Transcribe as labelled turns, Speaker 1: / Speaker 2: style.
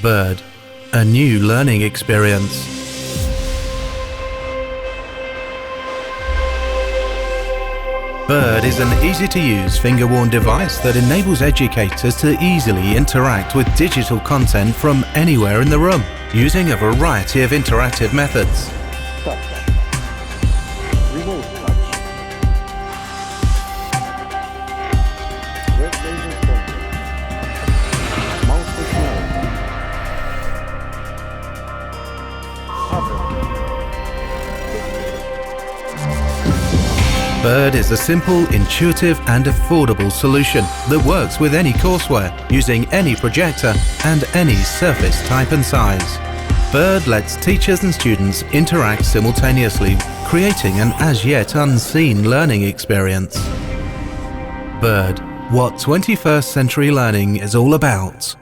Speaker 1: Bird, a new learning experience. Bird is an easy-to-use finger-worn device that enables educators to easily interact with digital content from anywhere in the room, using a variety of interactive methods.
Speaker 2: Touch. Remote touch. Red laser pointer. Mouse functionality. Hover.
Speaker 1: Bird is a simple, intuitive and affordable solution that works with any courseware, using any projector and any surface type and size. Bird lets teachers and students interact simultaneously, creating an as-yet unseen learning experience. Bird, what 21st century learning is all about.